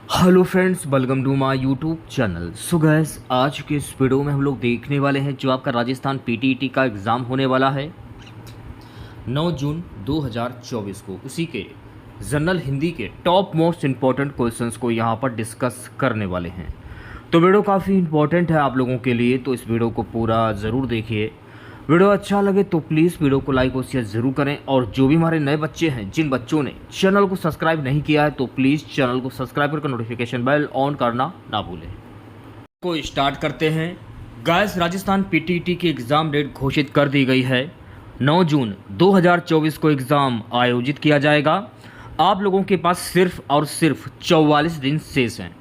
Hello friends, welcome to my YouTube channel. So guys, आज के इस वीडियो में हम लोग देखने वाले हैं जो आपका राजस्थान पीटीईटी का एग्ज़ाम होने वाला है 9 जून 2024 को। उसी के जनरल हिंदी के टॉप मोस्ट इम्पॉर्टेंट क्वेश्चंस को यहाँ पर डिस्कस करने वाले हैं। तो वीडियो काफ़ी इंपॉर्टेंट है आप लोगों के लिए, तो इस वीडियो को पूरा ज़रूर देखिए। वीडियो अच्छा लगे तो प्लीज़ वीडियो को लाइक और शेयर ज़रूर करें। और जो भी हमारे नए बच्चे हैं, जिन बच्चों ने चैनल को सब्सक्राइब नहीं किया है, तो प्लीज़ चैनल को सब्सक्राइब करके नोटिफिकेशन बेल ऑन करना ना भूलें। को स्टार्ट करते हैं। गाइस, राजस्थान पीटीईटी की एग्ज़ाम डेट घोषित कर दी गई है। 9 जून 2024 को एग्ज़ाम आयोजित किया जाएगा। आप लोगों के पास सिर्फ और सिर्फ 44 दिन शेष हैं।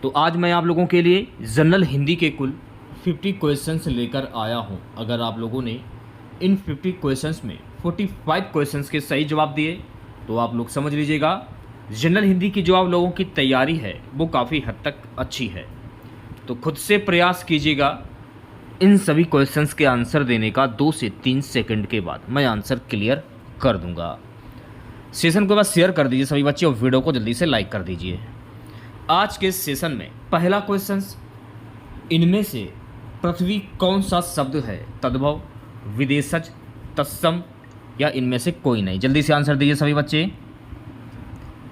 तो आज मैं आप लोगों के लिए जनरल हिंदी के कुल 50 क्वेश्चंस लेकर आया हूं। अगर आप लोगों ने इन 50 क्वेश्चंस में 45 क्वेश्चंस के सही जवाब दिए तो आप लोग समझ लीजिएगा जनरल हिंदी की जो आप लोगों की तैयारी है वो काफ़ी हद तक अच्छी है। तो खुद से प्रयास कीजिएगा इन सभी क्वेश्चंस के आंसर देने का। 2 से 3 सेकंड के बाद मैं आंसर क्लियर कर दूंगा। सेशन को बस शेयर कर दीजिए सभी बच्चे और वीडियो को जल्दी से लाइक कर दीजिए। आज के सेशन में पहला क्वेश्चन, इनमें से पृथ्वी कौन सा शब्द है? तद्भव, विदेशज, तत्सम या इनमें से कोई नहीं? जल्दी से आंसर दीजिए सभी बच्चे।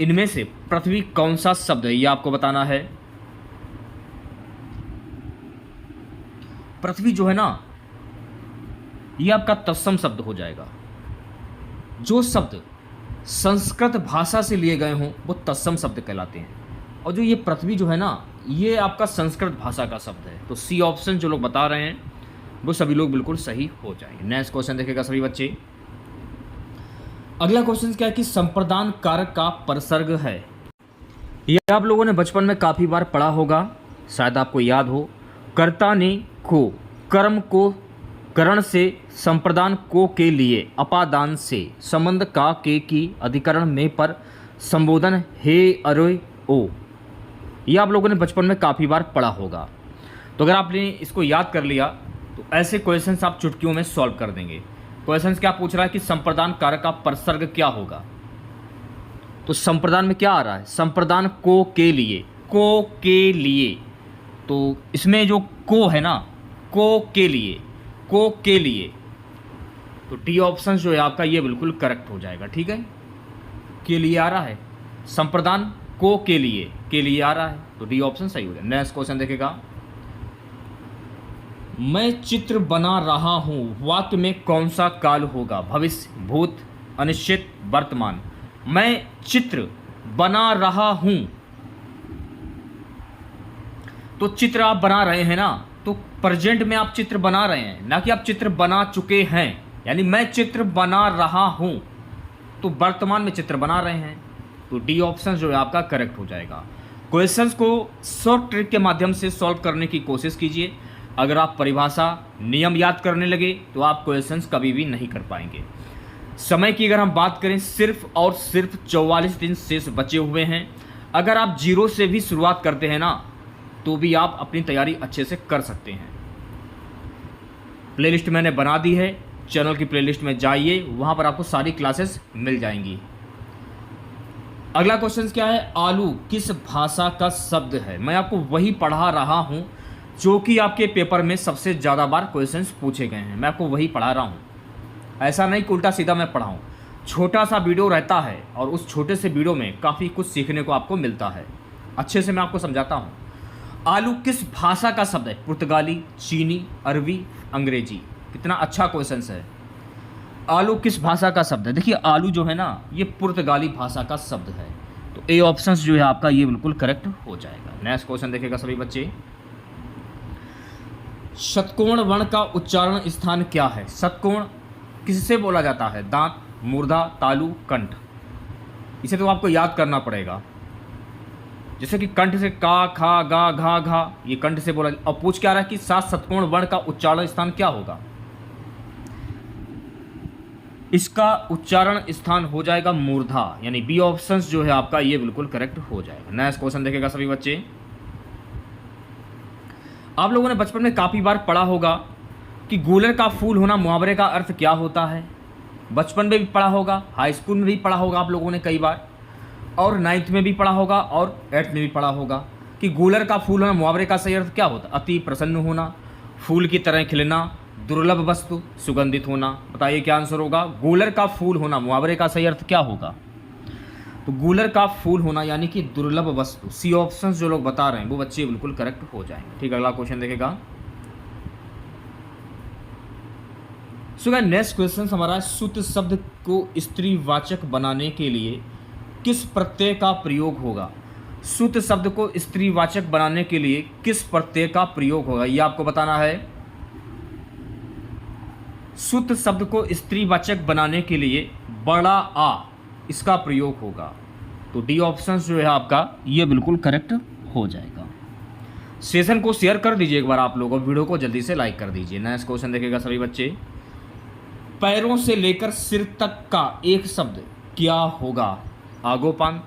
इनमें से पृथ्वी कौन सा शब्द है, ये आपको बताना है। पृथ्वी जो है ना, ये आपका तत्सम शब्द हो जाएगा। जो शब्द संस्कृत भाषा से लिए गए हों वो तत्सम शब्द कहलाते हैं। और जो ये पृथ्वी जो है ना, ये आपका संस्कृत भाषा का शब्द है। तो सी ऑप्शन जो लोग बता रहे हैं वो सभी लोग बिल्कुल सही हो जाएंगे। नेक्स्ट क्वेश्चन देखेगा सभी बच्चे। अगला क्वेश्चन क्या है कि संप्रदान कारक का परसर्ग है। ये आप लोगों ने बचपन में काफ़ी बार पढ़ा होगा, शायद आपको याद हो। कर्ता ने को, कर्म को करण से, संप्रदान को के लिए, अपादान से, संबंध का के की, अधिकरण में पर, संबोधन हे अरे ओ। ये आप लोगों ने बचपन में काफ़ी बार पढ़ा होगा। तो अगर आपने इसको याद कर लिया तो ऐसे क्वेश्चंस आप चुटकियों में सॉल्व कर देंगे। क्वेश्चंस क्या पूछ रहा है कि संप्रदान कारक का परसर्ग क्या होगा। तो संप्रदान में क्या आ रहा है? संप्रदान को के लिए, को के लिए। तो इसमें जो को है ना, को के लिए, को के लिए, तो डी ऑप्शन जो है आपका ये बिल्कुल करेक्ट हो जाएगा। ठीक है, के लिए आ रहा है, संप्रदान को के लिए आ रहा है, तो डी ऑप्शन सही हो जाएगा। नेक्स्ट क्वेश्चन देखेगा। मैं चित्र बना रहा हूं, वाक्य में कौन सा काल होगा? भविष्य, भूत, अनिश्चित, वर्तमान। मैं चित्र बना रहा हूं, तो चित्र आप बना रहे हैं ना, तो प्रेजेंट में आप चित्र बना रहे हैं, ना कि आप चित्र बना चुके हैं। यानी मैं चित्र बना रहा हूं, तो वर्तमान में चित्र बना रहे हैं, तो डी ऑप्शन जो है आपका करेक्ट हो जाएगा। क्वेश्चंस को शॉर्ट ट्रिक के माध्यम से सॉल्व करने की कोशिश कीजिए। अगर आप परिभाषा, नियम याद करने लगे तो आप क्वेश्चंस कभी भी नहीं कर पाएंगे। समय की अगर हम बात करें, सिर्फ और सिर्फ 44 दिन शेष बचे हुए हैं। अगर आप जीरो से भी शुरुआत करते हैं ना, तो भी आप अपनी तैयारी अच्छे से कर सकते हैं। प्लेलिस्ट मैंने बना दी है, चैनल की प्लेलिस्ट में जाइए, वहाँ पर आपको सारी क्लासेस मिल जाएंगी। अगला क्वेश्चन क्या है? आलू किस भाषा का शब्द है? मैं आपको वही पढ़ा रहा हूँ जो कि आपके पेपर में सबसे ज़्यादा बार क्वेश्चंस पूछे गए हैं। मैं आपको वही पढ़ा रहा हूँ, ऐसा नहीं कि उल्टा सीधा मैं पढ़ाऊँ। छोटा सा वीडियो रहता है और उस छोटे से वीडियो में काफ़ी कुछ सीखने को आपको मिलता है। अच्छे से मैं आपको समझाता हूँ। आलू किस भाषा का शब्द है? पुर्तगाली, चीनी, अरबी, अंग्रेजी। कितना अच्छा क्वेश्चन है। आलू किस भाषा का शब्द है? देखिए, आलू जो है ना, ये पुर्तगाली भाषा का शब्द है, तो ए ऑप्शन जो है आपका ये बिल्कुल करेक्ट हो जाएगा। नेक्स्ट क्वेश्चन देखेगा सभी बच्चे। षटकोण वर्ण का उच्चारण स्थान क्या है? षटकोण किससे बोला जाता है? दांत, मूर्धा, तालु, कंठ। इसे तो आपको याद करना पड़ेगा। जैसे कि कंठ से का, खा, गा, घा, घा, ये कंठ से बोला। अब पूछ क्या रहा है कि 7 षटकोण वर्ण का उच्चारण स्थान क्या होगा? इसका उच्चारण स्थान हो जाएगा मूर्धा, यानी बी ऑप्शन जो है आपका ये बिल्कुल करेक्ट हो जाएगा। नेक्स्ट क्वेश्चन देखेगा सभी बच्चे। आप लोगों ने बचपन में काफी बार पढ़ा होगा कि गूलर का फूल होना मुहावरे का अर्थ क्या होता है। बचपन में भी पढ़ा होगा, हाई स्कूल में भी पढ़ा होगा आप लोगों ने कई बार। और 9th में भी पढ़ा होगा और 8th में भी पढ़ा होगा कि गूलर का फूल होना, मुहावरे का सही अर्थ क्या होता है? अति प्रसन्न होना, फूल की तरह खिलना, दुर्लभ वस्तु, सुगंधित होना। बताइए क्या आंसर होगा? गूलर का फूल होना, मुहावरे का सही अर्थ क्या होगा? तो गूलर का फूल होना यानी कि दुर्लभ वस्तु। सी ऑप्शन जो लोग बता रहे हैं वो बच्चे बिल्कुल करेक्ट हो जाएंगे। ठीक, अगला क्वेश्चन देखेगा। सो गाइस नेक्स्ट क्वेश्चन हमारा, सुत शब्द को स्त्रीवाचक बनाने के लिए किस प्रत्यय का प्रयोग होगा? सुत शब्द को स्त्रीवाचक बनाने के लिए किस प्रत्यय का प्रयोग होगा, ये आपको बताना है। सुत शब्द को स्त्रीवाचक बनाने के लिए बड़ा आ इसका प्रयोग होगा। तो डी ऑप्शन जो है आपका ये बिल्कुल करेक्ट हो जाएगा। सेशन को शेयर कर दीजिए एक बार आप लोग, और वीडियो को जल्दी से लाइक कर दीजिए। नेक्स्ट क्वेश्चन देखेगा सभी बच्चे। पैरों से लेकर सिर तक का एक शब्द क्या होगा? आगोपान,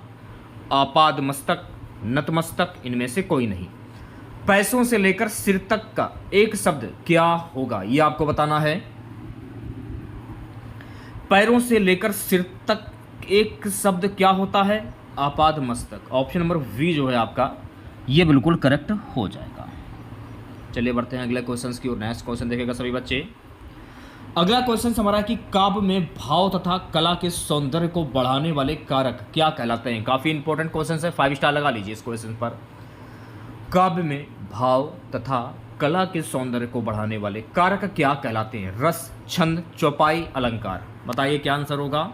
आपाद मस्तक, नतमस्तक, इनमें से कोई नहीं। पैसों से लेकर सिर तक का एक शब्द क्या होगा, ये आपको बताना है। पैरों से लेकर सिर तक एक शब्द क्या होता है? आपाद मस्तक। ऑप्शन नंबर वी जो है आपका ये बिल्कुल करेक्ट हो जाएगा। चलिए बढ़ते हैं अगले क्वेश्चन की ओर। नेक्स्ट क्वेश्चन देखेगा सभी बच्चे। अगला क्वेश्चन हमारा कि काव्य में भाव तथा कला के सौंदर्य को बढ़ाने वाले कारक क्या कहलाते हैं? काफी इंपॉर्टेंट क्वेश्चन है, 5 स्टार लगा लीजिए इस क्वेश्चन पर। काव्य में भाव तथा कला के सौंदर्य को बढ़ाने वाले कारक क्या कहलाते हैं? रस, छंद, चौपाई, अलंकार। बताइए क्या आंसर होगा?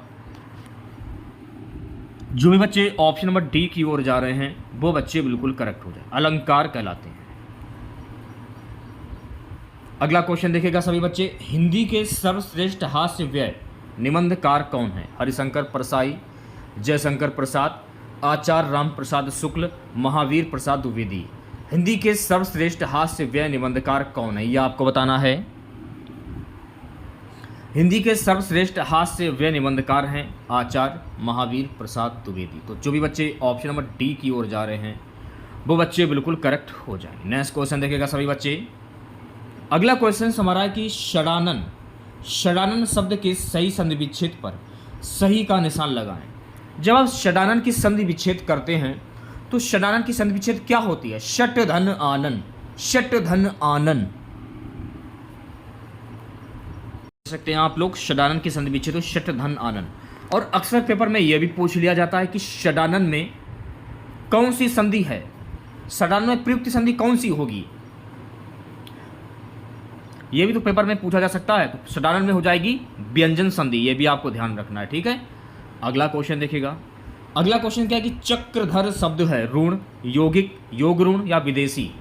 जो भी बच्चे ऑप्शन नंबर डी की ओर जा रहे हैं वो बच्चे बिल्कुल करेक्ट हो जाए, अलंकार कहलाते हैं। अगला क्वेश्चन देखेगा सभी बच्चे। हिंदी के सर्वश्रेष्ठ हास्य व्यय निबंधकार कौन है? हरिशंकर परसाई, जयशंकर प्रसाद, आचार्य राम प्रसाद शुक्ल, महावीर प्रसाद द्विवेदी। हिंदी के सर्वश्रेष्ठ हास्य व्यय निबंधकार कौन है, यह आपको बताना है। हिंदी के सर्वश्रेष्ठ हास्य व्यय निबंधकार हैं आचार्य महावीर प्रसाद द्विवेदी। तो जो भी बच्चे ऑप्शन नंबर डी की ओर जा रहे हैं वो बच्चे बिल्कुल करेक्ट हो जाएंगे। नेक्स्ट क्वेश्चन देखेगा सभी बच्चे। अगला क्वेश्चन हमारा है कि षडानन, षडानन शब्द के सही संधि विच्छेद पर सही का निशान लगाएं। जब आप षडानन की संधि विच्छेद करते हैं तो षडानन की संधि विच्छेद क्या होती है? षट धन आनन, षट धन आनन सकते हैं आप लोग। षडानन की संधि विच्छेद तो षट धन आनन। और अक्सर पेपर में यह भी पूछ लिया जाता है कि षडानन में कौन सी संधि है, षडानन में प्रयुक्त संधि कौन सी होगी, ये भी तो पेपर में पूछा जा सकता है। तो षडानन में हो जाएगी व्यंजन संधि, ये भी आपको ध्यान रखना है। ठीक है, अगला क्वेश्चन देखिएगा। अगला क्वेश्चन क्या है कि चक्रधर शब्द है ऋण, यौगिक, योग ऋण या विदेशी?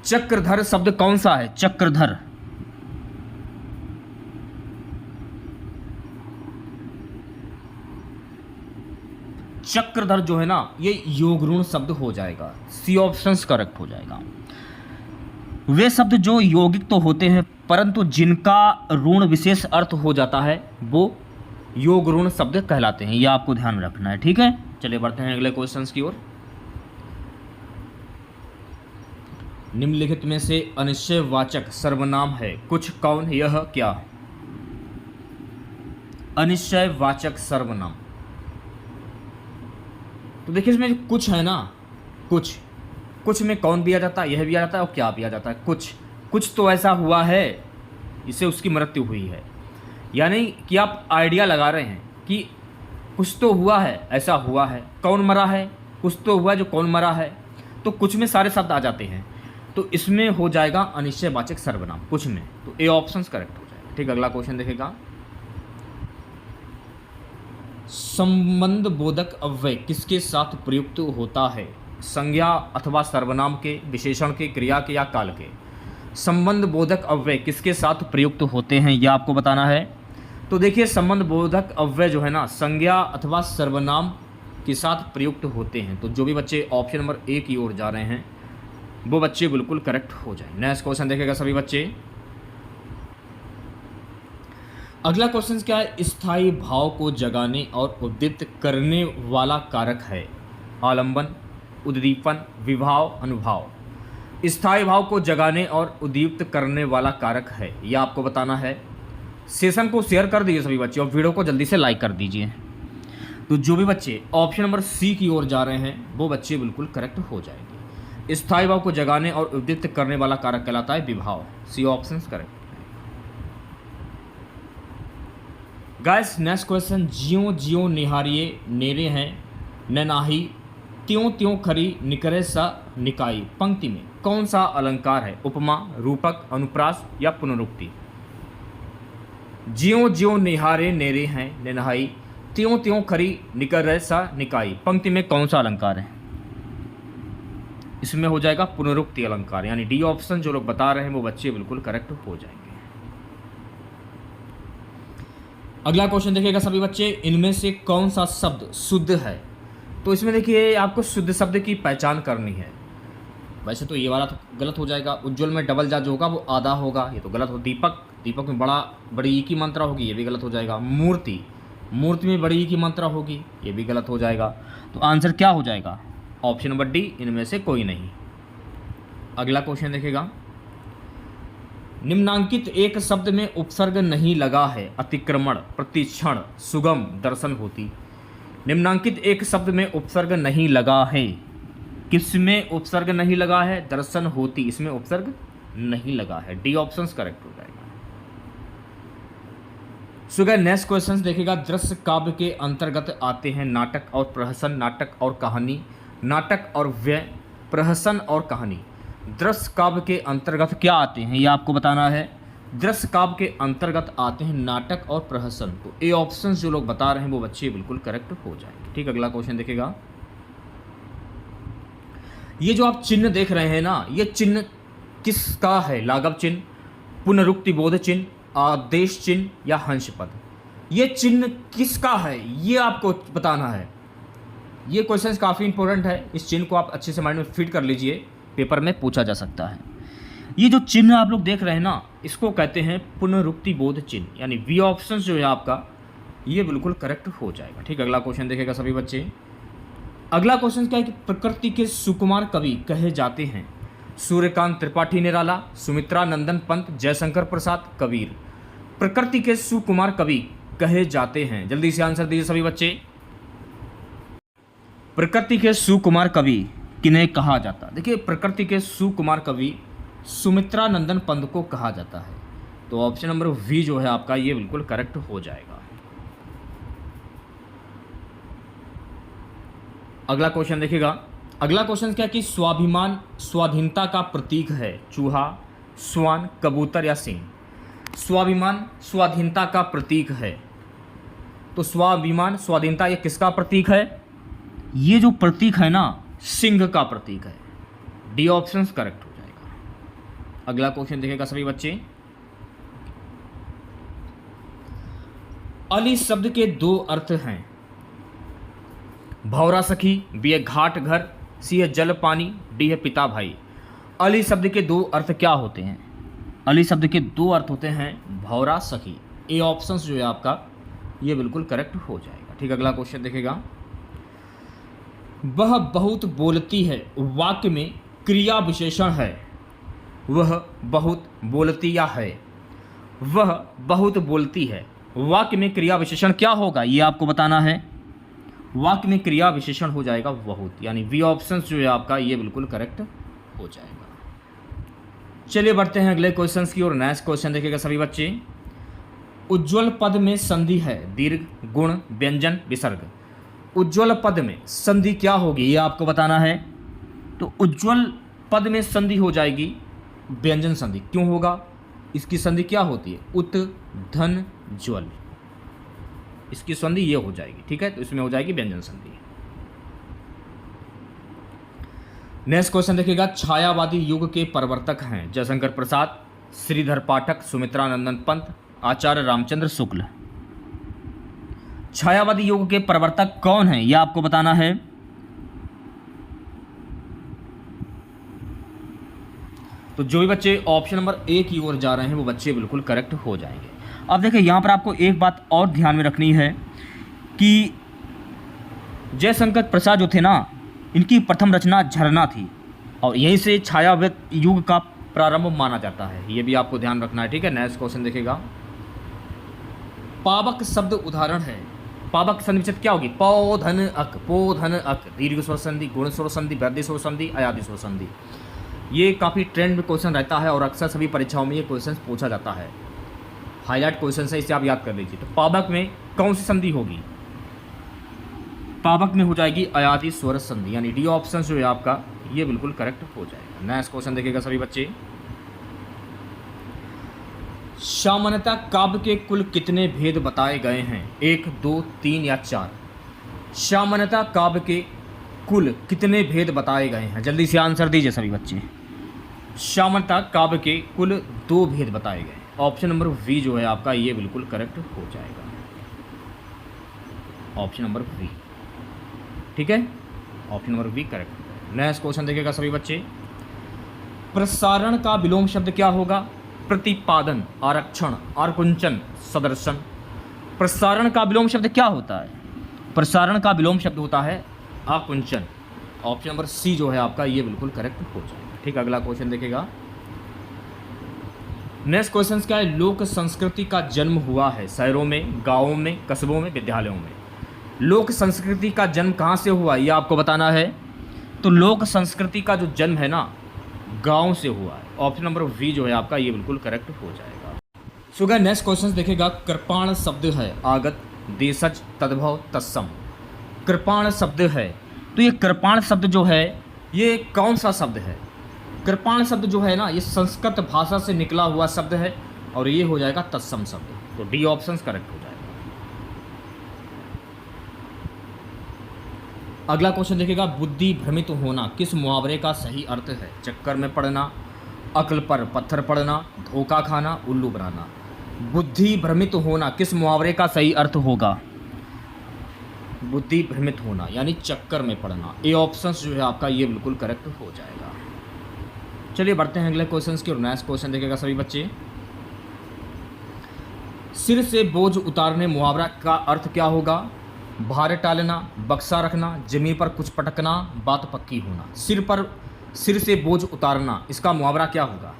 चक्रधर शब्द कौन सा है? चक्रधर चक्रधर जो है ना ये योग ऋण शब्द हो जाएगा। सी ऑप्शन करेक्ट हो जाएगा। वे शब्द जो यौगिक तो होते हैं परंतु जिनका ऋण विशेष अर्थ हो जाता है वो योग ऋण शब्द कहलाते हैं, यह आपको ध्यान रखना है। ठीक है, चलिए बढ़ते हैं अगले क्वेश्चन की ओर। निम्नलिखित में से अनिश्चयवाचक सर्वनाम है कुछ कौन? यह क्या? अनिश्चयवाचक सर्वनाम, तो देखिए इसमें कुछ है ना, कुछ में कौन भी आ जाता है, यह भी आ जाता है और क्या भी आ जाता है। कुछ तो ऐसा हुआ है इससे उसकी मृत्यु हुई है, यानी कि आप आइडिया लगा रहे हैं कि कुछ तो हुआ है, ऐसा हुआ है। कौन मरा है? कुछ तो हुआ जो कौन मरा है। तो कुछ में सारे शब्द आ जाते हैं, तो इसमें हो जाएगा अनिश्चयवाचक सर्वनाम कुछ में। तो ए ऑप्शन करेक्ट हो जाएगा। ठीक, अगला क्वेश्चन देखेगा। संबंध बोधक अव्यय किसके साथ प्रयुक्त होता है? संज्ञा अथवा सर्वनाम के, विशेषण के, क्रिया के या काल के? संबंध बोधक अव्यय किसके साथ प्रयुक्त होते हैं यह आपको बताना है। तो देखिए संबंध बोधक अव्यय जो है ना संज्ञा अथवा सर्वनाम के साथ प्रयुक्त होते हैं। तो जो भी बच्चे ऑप्शन नंबर ए की ओर जा रहे हैं वो बच्चे बिल्कुल करेक्ट हो जाए। नेक्स्ट क्वेश्चन देखेगा सभी बच्चे। अगला क्वेश्चन क्या है? स्थायी भाव को जगाने और उद्दीप्त करने वाला कारक है आलंबन, उद्दीपन, विभाव, अनुभाव। स्थायी भाव को जगाने और उद्दीप्त करने वाला कारक है, यह आपको बताना है। सेशन को शेयर कर दीजिए सभी बच्चे और वीडियो को जल्दी से लाइक कर दीजिए। तो जो भी बच्चे ऑप्शन नंबर सी की ओर जा रहे हैं वो बच्चे बिल्कुल करेक्ट हो जाएंगे। स्थायी भाव को जगाने और उद्दीप्त करने वाला कारक कहलाता है विभाव। C option correct. Guys next question, ज्यों ज्यों निहारिये नेरे हैं न नाही त्यों त्यों खरी निकरे सा निकाई, पंक्ति में कौन सा अलंकार है? उपमा, रूपक, अनुप्रास या पुनरुक्ति? ज्यों ज्यों निहारे नेरे हैं न नहाई त्यों त्यों खरी निकरे सा निकाई, पंक्ति में कौन सा अलंकार है? इसमें हो जाएगा पुनरुक्ति अलंकार, यानी डी ऑप्शन जो लोग बता रहे हैं वो बच्चे बिल्कुल करेक्ट हो जाएंगे। अगला क्वेश्चन देखिएगा सभी बच्चे, इनमें से कौन सा शब्द शुद्ध है? तो इसमें देखिए आपको शुद्ध शब्द की पहचान करनी है। वैसे तो ये वाला तो गलत हो जाएगा। उज्ज्वल में डबल जा जो होगा वो आधा होगा, ये तो गलत हो। दीपक, दीपक में बड़ी ई की मात्रा होगी, ये भी गलत हो जाएगा। मूर्ति, मूर्ति में बड़ी ई की मात्रा होगी, ये भी गलत हो जाएगा। तो आंसर क्या हो जाएगा? ऑप्शन नंबर डी, इनमें से कोई नहीं। अगला क्वेश्चन देखिएगा, निम्नांकित एक शब्द में उपसर्ग नहीं लगा है, अतिक्रमण, प्रतिक्षण, सुगम, दर्शन होती। निम्नांकित एक शब्द में उपसर्ग नहीं लगा है, किसमें उपसर्ग नहीं लगा है? दर्शन होती, इसमें उपसर्ग नहीं लगा है। डी ऑप्शन करेक्ट हो जाएगा। सो गाइस नेक्स्ट क्वेश्चन देखिएगा, दृश्य काव्य के अंतर्गत आते हैं नाटक और प्रहसन, नाटक और कहानी, नाटक और व्यय, प्रहसन और कहानी। दृश्य काव्य के अंतर्गत क्या आते हैं ये आपको बताना है। दृश्य काव्य के अंतर्गत आते हैं नाटक और प्रहसन। तो ए ऑप्शन जो लोग बता रहे हैं वो बच्चे बिल्कुल करेक्ट हो जाएंगे। ठीक, अगला क्वेश्चन देखिएगा, ये जो आप चिन्ह देख रहे हैं ना, ये चिन्ह किसका है? लाघव चिन्ह, पुनरुक्ति बोध चिन्ह, आदेश चिन्ह या हंस पद? ये चिन्ह किसका है ये आपको बताना है। ये क्वेश्चन काफ़ी इंपॉर्टेंट है, इस चिन्ह को आप अच्छे से माइंड में फिट कर लीजिए, पेपर में पूछा जा सकता है। ये जो चिन्ह आप लोग देख रहे हैं ना, इसको कहते हैं पुनरुक्ति बोध चिन्ह, यानी बी ऑप्शन जो है आपका ये बिल्कुल करेक्ट हो जाएगा। ठीक, अगला क्वेश्चन देखेगा सभी बच्चे। अगला क्वेश्चन क्या है कि प्रकृति के सुकुमार कवि कहे जाते हैं? सूर्यकांत त्रिपाठी निराला, सुमित्रा नंदन पंत, जयशंकर प्रसाद, कबीर। प्रकृति के सुकुमार कवि कहे जाते हैं, जल्दी से आंसर दीजिए सभी बच्चे। प्रकृति के सुकुमार कवि किन्हें कहा जाता है? देखिए प्रकृति के सुकुमार कवि सुमित्रा नंदन पंत को कहा जाता है। तो ऑप्शन नंबर वी जो है आपका ये बिल्कुल करेक्ट हो जाएगा। अगला क्वेश्चन देखिएगा, अगला क्वेश्चन क्या है कि स्वाभिमान स्वाधीनता का प्रतीक है? चूहा, स्वान, कबूतर या सिंह? स्वाभिमान स्वाधीनता का प्रतीक है, तो स्वाभिमान स्वाधीनता ये किसका प्रतीक है? ये जो प्रतीक है ना, सिंह का प्रतीक है। डी ऑप्शन करेक्ट हो जाएगा। अगला क्वेश्चन देखेगा सभी बच्चे, अली शब्द के दो अर्थ हैं, भौरा सखी, बी है घाट घर, सी है जल पानी, डी है पिता भाई। अली शब्द के दो अर्थ क्या होते हैं? अली शब्द के दो अर्थ होते हैं भौरा सखी। ए ऑप्शन जो है आपका ये बिल्कुल करेक्ट हो जाएगा। ठीक, अगला क्वेश्चन देखेगा, वह बहुत बोलती है वाक्य में क्रिया विशेषण है, वह बहुत बोलती या है? वह बहुत बोलती है, वाक्य में क्रिया विशेषण क्या होगा ये आपको बताना है। वाक्य में क्रिया विशेषण हो जाएगा बहुत, यानी वी ऑप्शन जो है आपका ये बिल्कुल करेक्ट हो जाएगा। चलिए बढ़ते हैं अगले क्वेश्चन की ओर। नेक्स्ट क्वेश्चन देखिएगा सभी बच्चे, उज्ज्वल पद में संधि है, दीर्घ, गुण, व्यंजन, विसर्ग। उज्ज्वल पद में संधि क्या होगी ये आपको बताना है। तो उज्ज्वल पद में संधि हो जाएगी व्यंजन संधि। क्यों होगा? इसकी संधि क्या होती है? उत, धन, ज्वल, इसकी संधि ये हो जाएगी। ठीक है, तो इसमें हो जाएगी व्यंजन संधि। नेक्स्ट क्वेश्चन देखिएगा, छायावादी युग के प्रवर्तक हैं जयशंकर प्रसाद, श्रीधर पाठक, सुमित्रा नंदन पंत, आचार्य रामचंद्र शुक्ल। छायावादी युग के प्रवर्तक कौन हैं यह आपको बताना है। तो जो भी बच्चे ऑप्शन नंबर ए की ओर जा रहे हैं वो बच्चे बिल्कुल करेक्ट हो जाएंगे। अब देखिए यहाँ पर आपको एक बात और ध्यान में रखनी है कि जयशंकर प्रसाद जो थे ना, इनकी प्रथम रचना झरना थी और यहीं से छायावाद युग का प्रारंभ माना जाता है, ये भी आपको ध्यान रखना है। ठीक है, नेक्स्ट क्वेश्चन देखिएगा, पावक शब्द उदाहरण है पावक संधि विच्छेद क्या होगी? पौ धन अक, पो धन अक, दीर्घ स्वर संधि, गुण स्वर संधि, वृद्धि स्वर संधि, अयादि स्वर संधि। ये काफ़ी ट्रेंड में क्वेश्चन रहता है और अक्सर सभी परीक्षाओं में ये क्वेश्चन पूछा जाता है। हाईलाइट क्वेश्चन है, इसे आप याद कर लीजिए। तो पावक में कौन सी संधि होगी? पावक में हो जाएगी अयादि स्वर संधि, यानी डी ऑप्शन जो है आपका ये बिल्कुल करेक्ट हो जाएगा। नेक्स्ट क्वेश्चन देखिएगा सभी बच्चे। सामान्यतः काव्य के कुल कितने भेद बताए गए हैं? 1, 2, 3 या 4? सामान्यतः काव्य के कुल कितने भेद बताए गए हैं? जल्दी से आंसर दीजिए सभी बच्चे। सामान्यतः काव्य के कुल 2 भेद बताए गए। ऑप्शन नंबर वी जो है आपका ये बिल्कुल करेक्ट हो जाएगा। ऑप्शन नंबर वी, ठीक है, option number V correct. Next question देखिएगा सभी बच्चे। प्रसारण का विलोम शब्द क्या होगा? प्रतिपादन, आरक्षण, आकुंचन, सदर्शन। प्रसारण का विलोम शब्द क्या होता है? प्रसारण का विलोम शब्द होता है आकुंचन। ऑप्शन नंबर सी जो है आपका ये बिल्कुल करेक्ट हो जाएगा। ठीक, अगला क्वेश्चन देखिएगा। नेक्स्ट क्वेश्चन क्या है? लोक संस्कृति का जन्म हुआ है शहरों में, गांवों में, कस्बों में, विद्यालयों में। लोक संस्कृति का जन्म कहाँ से हुआ ये आपको बताना है। तो लोक संस्कृति का जो जन्म है ना, गांव से हुआ है। ऑप्शन नंबर वी जो है आपका ये बिल्कुल करेक्ट हो जाएगा। सो गाइस नेक्स्ट क्वेश्चन देखिएगा। कृपाण शब्द है आगत, देशज, तद्भव, तत्सम। कृपाण शब्द है, तो ये कृपाण शब्द जो है ये कौन सा शब्द है? कृपाण शब्द जो है ना ये संस्कृत भाषा से निकला हुआ शब्द है और ये हो जाएगा तत्सम शब्द। तो डी ऑप्शन करेक्ट हो जाएगा। अगला क्वेश्चन देखिएगा। बुद्धि भ्रमित होना किस मुहावरे का सही अर्थ है? चक्कर में पड़ना, अक्ल पर पत्थर पड़ना, धोखा खाना, उल्लू बनाना। बुद्धि भ्रमित होना किस मुहावरे का सही अर्थ होगा? बुद्धि भ्रमित होना यानी चक्कर में पड़ना। ए ऑप्शन जो है आपका ये बिल्कुल करेक्ट हो जाएगा। चलिए बढ़ते हैं अगले क्वेश्चन की ओर। नेक्स्ट क्वेश्चन देखिएगा सभी बच्चे। सिर से बोझ उतारने मुहावरा का अर्थ क्या होगा? भार टालना, बक्सा रखना, जमीन पर कुछ पटकना, बात पक्की होना। सिर से बोझ उतारना, इसका मुहावरा क्या होगा?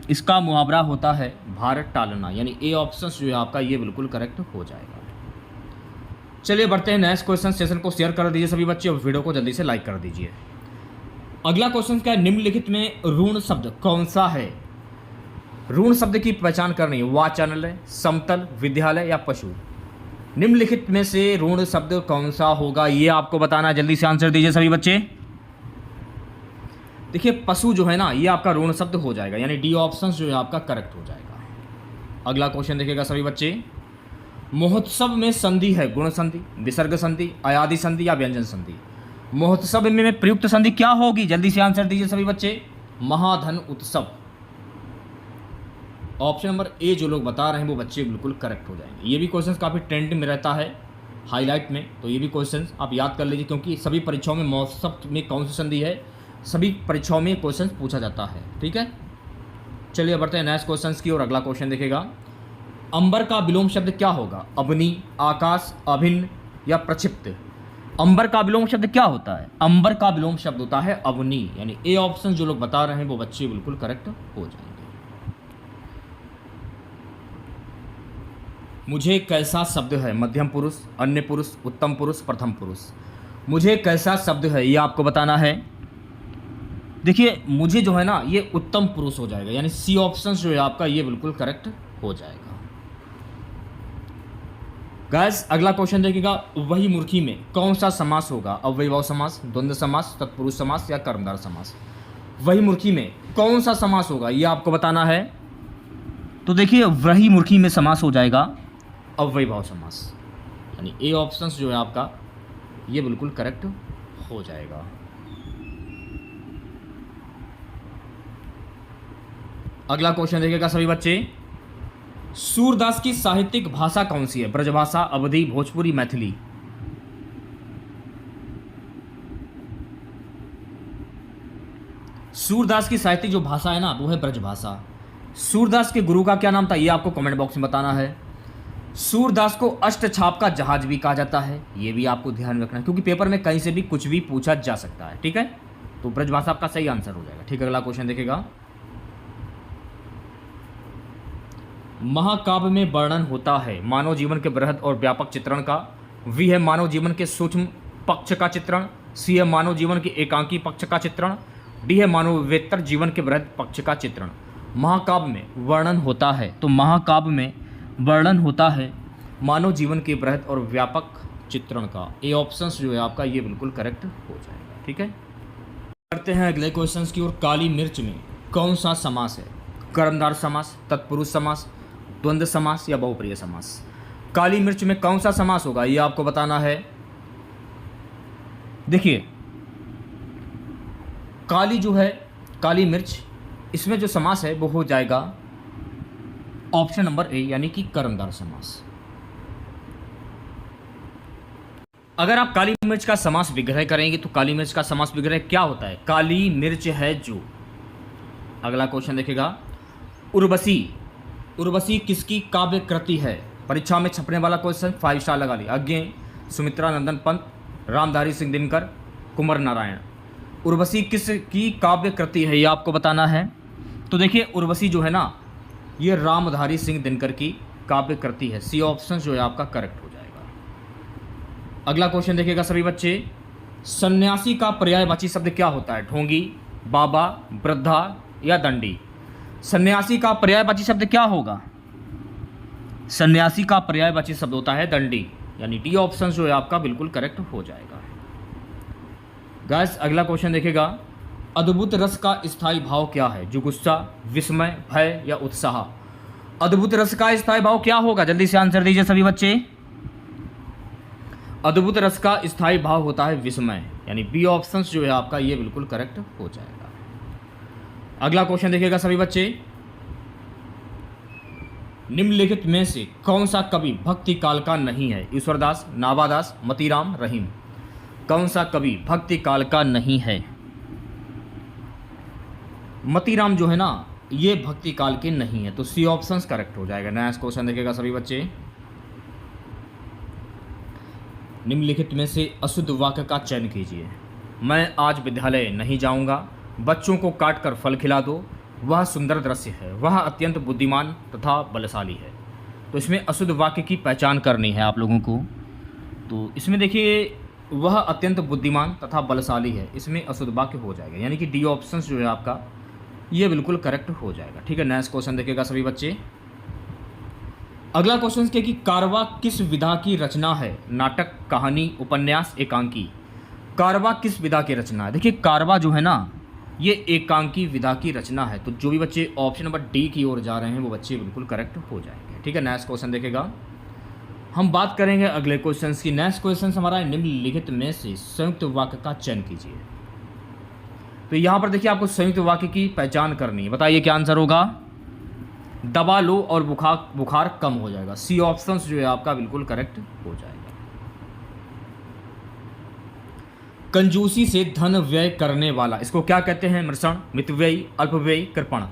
इसका मुहावरा होता है भार टालना, यानी ए ऑप्शन जो है आपका ये बिल्कुल करेक्ट हो जाएगा। चलिए बढ़ते हैं नेक्स्ट क्वेश्चन। सेशन को शेयर कर दीजिए सभी बच्चे और वीडियो को जल्दी से लाइक कर दीजिए। अगला क्वेश्चन क्या है? निम्नलिखित में ऋण शब्द कौन सा है? ऋण शब्द की पहचान करनी है। वाचनालय, समतल, विद्यालय या पशु। निम्नलिखित में से ऋण शब्द कौन सा होगा ये आपको बताना है। जल्दी से आंसर दीजिए सभी बच्चे। देखिए पशु जो है ना ये आपका ऋण शब्द हो जाएगा, यानी डी ऑप्शन जो है आपका करेक्ट हो जाएगा। अगला क्वेश्चन देखिएगा सभी बच्चे। महोत्सव में संधि है गुण संधि, विसर्ग संधि, अयादि संधि या व्यंजन संधि। महोत्सव में प्रयुक्त संधि क्या होगी? जल्दी से आंसर दीजिए सभी बच्चे। महाधन उत्सव। ऑप्शन नंबर ए जो लोग बता रहे हैं वो बच्चे बिल्कुल करेक्ट हो जाएंगे। ये भी क्वेश्चन काफ़ी ट्रेंड में रहता है हाईलाइट में, तो ये भी क्वेश्चन आप याद कर लीजिए क्योंकि सभी परीक्षाओं में महोत्सव में कौन सी संधि है सभी परीक्षाओं में क्वेश्चन पूछा जाता है। ठीक है, चलिए बढ़ते हैं नेक्स्ट क्वेश्चन की और। अगला क्वेश्चन देखिएगा। अंबर का विलोम शब्द क्या होगा? अवनी, आकाश, अभिन्न या प्रक्षिप्त। अंबर का विलोम शब्द क्या होता है? अंबर का विलोम शब्द होता है अवनी, यानी ए ऑप्शन जो लोग बता रहे हैं वो बच्चे बिल्कुल करेक्ट हो जाएंगे। मुझे कैसा शब्द है? मध्यम पुरुष, अन्य पुरुष, उत्तम पुरुष, प्रथम पुरुष। मुझे कैसा शब्द है ये आपको बताना है। देखिए मुझे जो है ना ये उत्तम पुरुष हो जाएगा, यानी सी ऑप्शन जो है आपका ये बिल्कुल करेक्ट हो जाएगा। गाइस अगला क्वेश्चन देखिएगा। वही मूर्खी में कौन सा समास होगा? अव्ययभाव समास, द्वंद्व समास, तत्पुरुष समास या कर्मधारय समास। वही मूर्खी में कौन सा समास होगा ये आपको बताना है। तो देखिए वही मूर्खी में समास हो जाएगा अव्ययभाव समास, यानी ए ऑप्शन जो है आपका ये बिल्कुल करेक्ट हो जाएगा। अगला क्वेश्चन देखिएगा सभी बच्चे। सूरदास की साहित्यिक भाषा कौन सी है? ब्रजभाषा, अवधी, भोजपुरी, मैथिली। सूरदास की साहित्यिक जो भाषा है ना वो है ब्रजभाषा। सूरदास के गुरु का क्या नाम था ये आपको कमेंट बॉक्स में बताना है। सूरदास को अष्टछाप का जहाज भी कहा जाता है, ये भी आपको ध्यान रखना है क्योंकि पेपर में कहीं से भी कुछ भी पूछा जा सकता है। ठीक है, तो ब्रजभाषा आपका सही आंसर हो जाएगा। ठीक है, अगला क्वेश्चन देखेगा। महाकाव्य में वर्णन होता है मानव जीवन के बृहद और व्यापक चित्रण का। वी है मानव जीवन के सूक्ष्म पक्ष का चित्रण। सी है मानव जीवन के एकांकी पक्ष का चित्रण। डी है मानवेतर जीवन के बृहद पक्ष का चित्रण। महाकाव्य में वर्णन होता है, तो महाकाव्य में वर्णन होता है मानव जीवन के बृहद और व्यापक चित्रण का। ए ऑप्शन जो है आपका ये बिल्कुल करेक्ट हो जाएगा। ठीक है, करते हैं अगले क्वेश्चन की ओर। काली मिर्च में कौन सा समास है? कर्मधार समास, तत्पुरुष समास, द्वंद्व समास या बहुप्रिय समास? काली मिर्च में कौन सा समास होगा ये आपको बताना है। देखिए, काली जो है, काली मिर्च, इसमें जो समास है वो हो जाएगा ऑप्शन नंबर ए, यानी कि कर्मधार समास। अगर आप काली मिर्च का समास विग्रह करेंगे तो काली मिर्च का समास विग्रह क्या होता है? काली मिर्च है जो। अगला क्वेश्चन देखेगा, उर्वशी। उर्वशी किसकी काव्य कृति है? परीक्षा में छपने वाला क्वेश्चन, 5 स्टार लगा लिया। अज्ञे, सुमित्रा नंदन पंत, रामधारी सिंह दिनकर, कुंवर नारायण। उर्वशी किसकी काव्य कृति है ये आपको बताना है। तो देखिए, उर्वशी जो है ना, ये रामधारी सिंह दिनकर की काव्य कृति है। सी ऑप्शन जो है आपका करेक्ट हो जाएगा। अगला क्वेश्चन देखिएगा सभी बच्चे, सन्यासी का पर्यायवाची शब्द क्या होता है? ढोंगी, बाबा, वृद्धा या दंडी? सन्यासी का पर्यायवाची शब्द क्या होगा? सन्यासी का पर्यायवाची शब्द होता है दंडी, यानी डी ऑप्शन जो है आपका बिल्कुल करेक्ट हो जाएगा। गाइस, अगला क्वेश्चन देखेगा, अद्भुत रस का स्थायी भाव क्या है? जुगुस्सा, विस्मय, भय या उत्साह? अद्भुत रस का स्थायी भाव क्या होगा? जल्दी से आंसर दीजिए सभी बच्चे। अद्भुत रस का स्थायी भाव होता है विस्मय, यानी बी ऑप्शन जो है आपका ये बिल्कुल करेक्ट हो जाएगा। अगला क्वेश्चन देखिएगा सभी बच्चे, निम्नलिखित में से कौन सा कवि भक्ति काल का नहीं है? ईश्वरदास, नाभादास, मतीराम, रहीम? कौन सा कवि भक्ति काल का नहीं है? मतीराम जो है ना, ये भक्ति काल के नहीं है, तो सी ऑप्शन करेक्ट हो जाएगा। नेक्स्ट क्वेश्चन देखिएगा सभी बच्चे, निम्नलिखित में से अशुद्ध वाक्य का चयन कीजिए। मैं आज विद्यालय नहीं जाऊंगा, बच्चों को काट कर फल खिला दो, वह सुंदर दृश्य है, वह अत्यंत बुद्धिमान तथा बलशाली है। तो इसमें अशुद्ध वाक्य की पहचान करनी है आप लोगों को। तो इसमें देखिए, वह अत्यंत बुद्धिमान तथा बलशाली है, इसमें अशुद्ध वाक्य हो जाएगा, यानी कि डी ऑप्शन जो है आपका ये बिल्कुल करेक्ट हो जाएगा। ठीक है, नेक्स्ट क्वेश्चन देखिएगा सभी बच्चे। अगला क्वेश्चन क्या कि कारवा किस विधा की रचना है? नाटक, कहानी, उपन्यास, एकांकी? कारवा किस विधा की रचना है? देखिए, कारवा जो है ना, ये एकांकी विधा की रचना है। तो जो भी बच्चे ऑप्शन नंबर डी की ओर जा रहे हैं वो बच्चे बिल्कुल करेक्ट हो जाएंगे। ठीक है, नेक्स्ट क्वेश्चन देखेगा, हम बात करेंगे अगले क्वेश्चन की। नेक्स्ट क्वेश्चन हमारा निम्नलिखित में से संयुक्त वाक्य का चयन कीजिए। तो यहाँ पर देखिए, आपको संयुक्त वाक्य की पहचान करनी है। बताइए क्या आंसर होगा? दबा लो और बुखार कम हो जाएगा। सी ऑप्शन जो है आपका बिल्कुल करेक्ट हो जाएगा। कंजूसी से धन व्यय करने वाला, इसको क्या कहते हैं? मृषण, मितव्ययी, अल्पव्ययी, कृपण?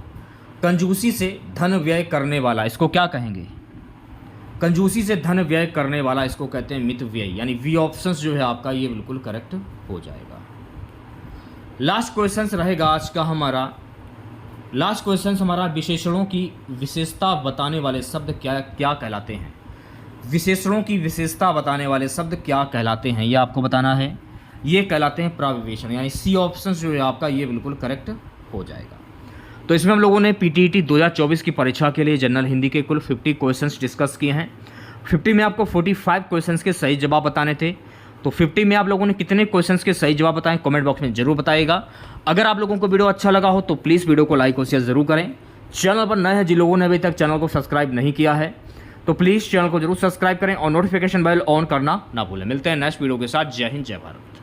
कंजूसी से धन व्यय करने वाला, इसको क्या कहेंगे? कंजूसी से धन व्यय करने वाला, इसको कहते हैं मितव्ययी, यानी वी ऑप्शन जो है आपका ये बिल्कुल करेक्ट हो जाएगा। लास्ट क्वेश्चन रहेगा आज का हमारा। लास्ट क्वेश्चन हमारा, विशेषणों की विशेषता बताने वाले शब्द क्या क्या कहलाते हैं? विशेषणों की विशेषता बताने वाले शब्द क्या कहलाते हैं ये आपको बताना है। ये कहलाते हैं प्राविशेषण, यानी सी ऑप्शन जो है आपका ये बिल्कुल करेक्ट हो जाएगा। तो इसमें हम लोगों ने पीटीईटी 2024 की परीक्षा के लिए जनरल हिंदी के कुल 50 क्वेश्चंस डिस्कस किए हैं। 50 में आपको 45 क्वेश्चंस के सही जवाब बताने थे। तो 50 में आप लोगों ने कितने क्वेश्चंस के सही जवाब बताएं, कमेंट बॉक्स में जरूर बताइएगा। अगर आप लोगों को वीडियो अच्छा लगा हो तो प्लीज़ वीडियो को लाइक और शेयर जरूर करें। चैनल पर नए हैं जिन लोगों ने अभी तक चैनल को सब्सक्राइब नहीं किया है तो प्लीज़ चैनल को जरूर सब्सक्राइब करें और नोटिफिकेशन बेल ऑन करना ना भूलें। मिलते हैं नेक्स्ट वीडियो के साथ। जय हिंद, जय भारत।